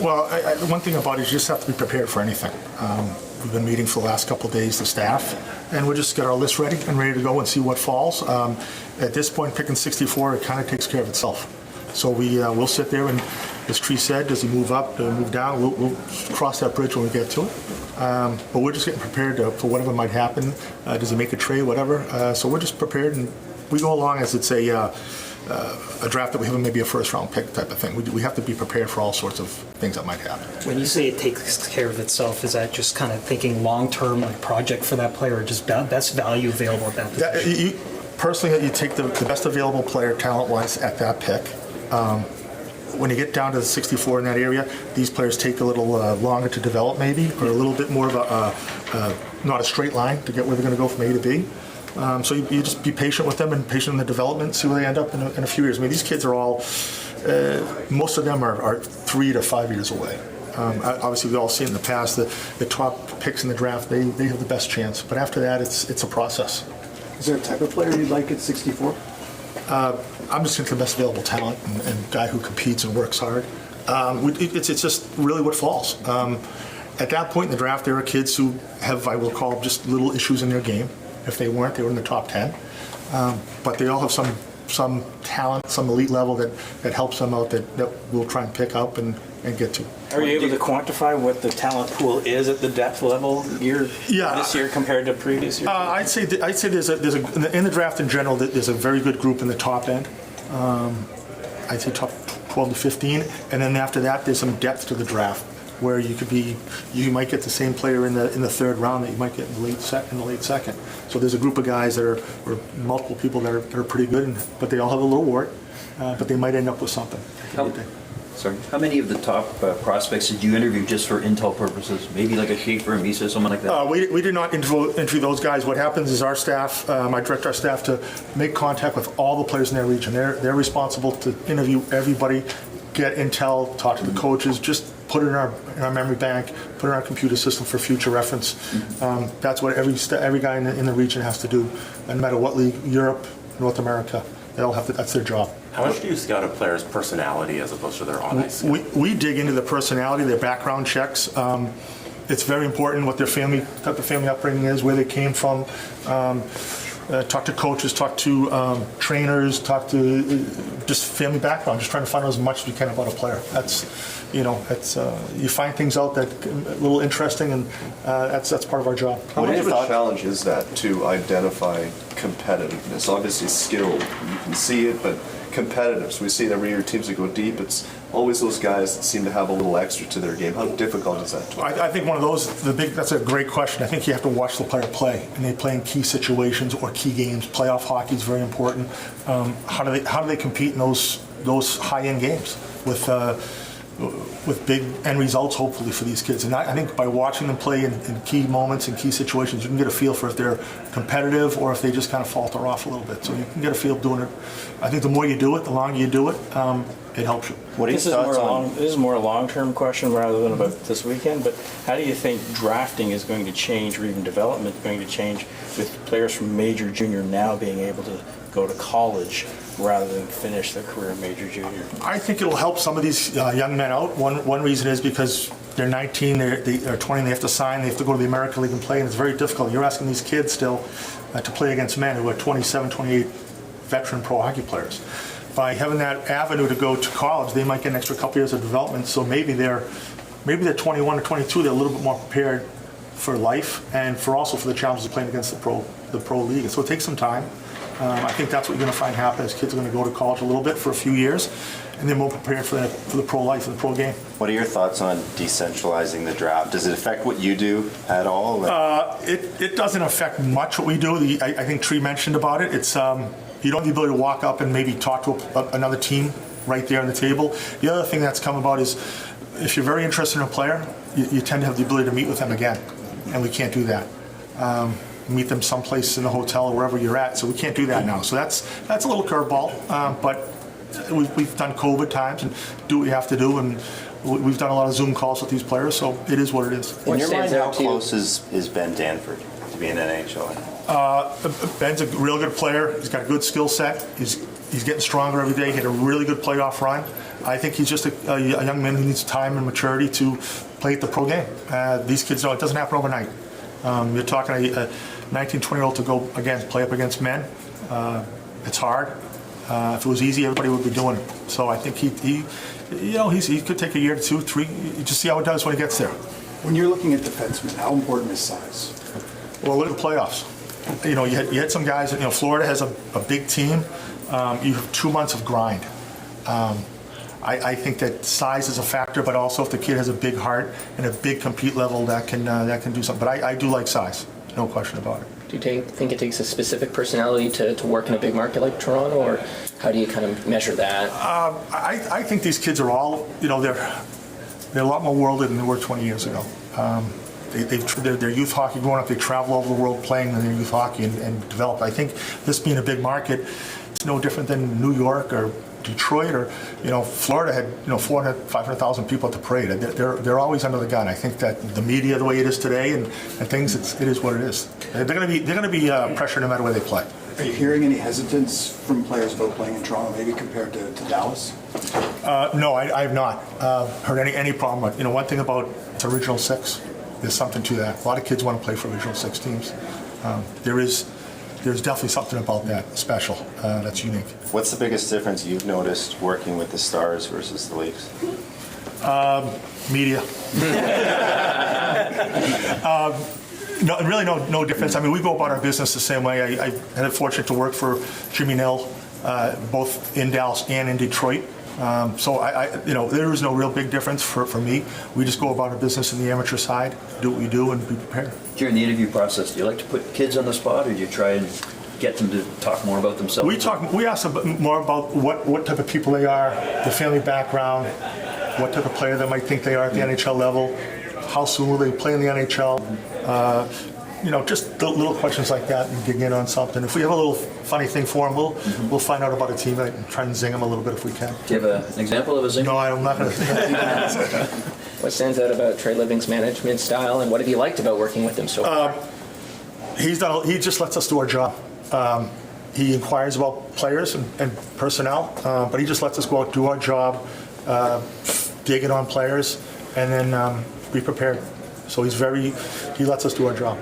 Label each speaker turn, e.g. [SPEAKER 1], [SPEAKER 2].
[SPEAKER 1] Well, one thing about it is you just have to be prepared for anything. We've been meeting for the last couple of days, the staff, and we'll just get our list ready and ready to go and see what falls. At this point, picking 64, it kind of takes care of itself. So we'll sit there and, as Tree said, does he move up, does he move down? We'll cross that bridge when we get to it. But we're just getting prepared for whatever might happen. Does he make a trade, whatever? So we're just prepared, and we go along as it's a draft that we have maybe a first-round pick type of thing. We have to be prepared for all sorts of things that might happen.
[SPEAKER 2] When you say it takes care of itself, is that just kind of thinking long-term, like project for that player, or just best value available at that position?
[SPEAKER 1] Personally, you take the best available player talent-wise at that pick. When you get down to the 64 in that area, these players take a little longer to develop maybe, or a little bit more of not a straight line to get where they're going to go from A to B. So you just be patient with them and patient in the development, see where they end up in a few years. I mean, these kids are all, most of them are 3 to 5 years away. Obviously, we've all seen in the past the top picks in the draft, they have the best chance. But after that, it's a process.
[SPEAKER 3] Is there a type of player you'd like at 64?
[SPEAKER 1] I'm just into the best available talent and guy who competes and works hard. It's just really what falls. At that point in the draft, there are kids who have, I will call, just little issues in their game. If they weren't, they were in the top 10. But they all have some talent, some elite level that helps them out that we'll try and pick up and get to.
[SPEAKER 4] Are you able to quantify what the talent pool is at the depth level this year compared to previous years?
[SPEAKER 1] I'd say there's in the draft in general, there's a very good group in the top end. I'd say top 12 to 15, and then after that, there's some depth to the draft where you might get the same player in the third round that you might get in the late second. So there's a group of guys or multiple people that are pretty good, but they all have a little wart, but they might end up with something.
[SPEAKER 5] How many of the top prospects did you interview just for intel purposes? Maybe like a Schaefer, Misa, someone like that?
[SPEAKER 1] We did not interview those guys. What happens is our staff, I direct our staff to make contact with all the players in their region. They're responsible to interview everybody, get intel, talk to the coaches, just put it in our memory bank, put it in our computer system for future reference. That's what every guy in the region has to do. And no matter what league, Europe, North America, they all have to. That's their job.
[SPEAKER 6] How much do you scout a player's personality as opposed to their on-ice skill?
[SPEAKER 1] We dig into the personality, their background checks. It's very important what their type of family upbringing is, where they came from. Talk to coaches, talk to trainers, talk to just family background. Just trying to find out as much as we can about a player. You find things out that a little interesting, and that's part of our job.
[SPEAKER 7] How much of a challenge is that to identify competitiveness? Obviously, skill, you can see it, but competitive. So we see it every year, teams that go deep. It's always those guys that seem to have a little extra to their game. How difficult is that?
[SPEAKER 1] I think one of those, that's a great question. I think you have to watch the player play, and they play in key situations or key games. Playoff hockey is very important. How do they compete in those high-end games with big end results, hopefully, for these kids? And I think by watching them play in key moments and key situations, you can get a feel for if they're competitive or if they just kind of falter off a little bit. So you can get a feel of doing it. I think the more you do it, the longer you do it, it helps you.
[SPEAKER 4] This is more a long-term question rather than about this weekend, but how do you think drafting is going to change, or even development is going to change, with players from major junior now being able to go to college rather than finish their career in major junior?
[SPEAKER 1] I think it'll help some of these young men out. One reason is because they're 19, they're 20, they have to sign, they have to go to the American League and play, and it's very difficult. You're asking these kids still to play against men who are 27, 28 veteran pro hockey players. By having that avenue to go to college, they might get an extra couple years of development, so maybe they're 21 or 22, they're a little bit more prepared for life and also for the challenges of playing against the pro league. And so it takes some time. I think that's what you're going to find happen is kids are going to go to college a little bit for a few years, and they're more prepared for the pro life and the pro game.
[SPEAKER 8] What are your thoughts on decentralizing the draft? Does it affect what you do at all?
[SPEAKER 1] It doesn't affect much what we do. I think Tree mentioned about it. It's you don't have the ability to walk up and maybe talk to another team right there on the table. The other thing that's come about is if you're very interested in a player, you tend to have the ability to meet with them again, and we can't do that. Meet them someplace in the hotel or wherever you're at, so we can't do that now. So that's a little curveball, but we've done COVID times and do what you have to do, and we've done a lot of Zoom calls with these players, so it is what it is.
[SPEAKER 8] In your mind, how close is Ben Danford to being an NHL?
[SPEAKER 1] Ben's a real good player. He's got a good skill set. He's getting stronger every day. He had a really good playoff run. I think he's just a young man who needs time and maturity to play at the pro game. These kids know it doesn't happen overnight. You're talking a 19, 20-year-old to go, again, play up against men. It's hard. If it was easy, everybody would be doing it. So I think he could take a year, 2, 3, just see how it does when he gets there.
[SPEAKER 3] When you're looking at defensemen, how important is size?
[SPEAKER 1] Well, look at the playoffs. You had some guys, Florida has a big team. You have 2 months of grind. I think that size is a factor, but also if the kid has a big heart and a big compete level, that can do something. But I do like size, no question about it.
[SPEAKER 9] Do you think it takes a specific personality to work in a big market like Toronto, or how do you kind of measure that?
[SPEAKER 1] I think these kids are all, they're a lot more worldly than they were 20 years ago. Their youth hockey growing up, they travel over the world playing their youth hockey and develop. I think this being a big market, it's no different than New York or Detroit or, Florida had, 400,000, 500,000 people at the parade. They're always under the gun. I think that the media, the way it is today and things, it is what it is. They're going to be pressured no matter where they play.
[SPEAKER 3] Are you hearing any hesitance from players about playing in Toronto, maybe compared to Dallas?
[SPEAKER 1] No, I have not heard any problem with it. One thing about it's a Regional 6, there's something to that. A lot of kids want to play for Regional 6 teams. There's definitely something about that special that's unique.
[SPEAKER 8] What's the biggest difference you've noticed working with the Stars versus the Leafs?
[SPEAKER 1] Media. No difference. I mean, we go about our business the same way. I had the fortune to work for Jimmy Nill, both in Dallas and in Detroit. So there is no real big difference for me. We just go about our business in the amateur side, do what we do, and be prepared.
[SPEAKER 5] During the interview process, do you like to put kids on the spot, or do you try and get them to talk more about themselves?
[SPEAKER 1] We ask more about what type of people they are, the family background, what type of player they might think they are at the NHL level, how soon will they play in the NHL. Just the little questions like that and dig in on something. If we have a little funny thing for them, we'll find out about a teammate and try and zing them a little bit if we can.
[SPEAKER 5] Do you have an example of a zing?
[SPEAKER 1] No, I'm not going to.
[SPEAKER 9] What stands out about Trey Living's management style, and what have you liked about working with him so far?
[SPEAKER 1] He just lets us do our job. He inquires about players and personnel, but he just lets us go out, do our job, dig in on players, and then be prepared. So he lets us do our job.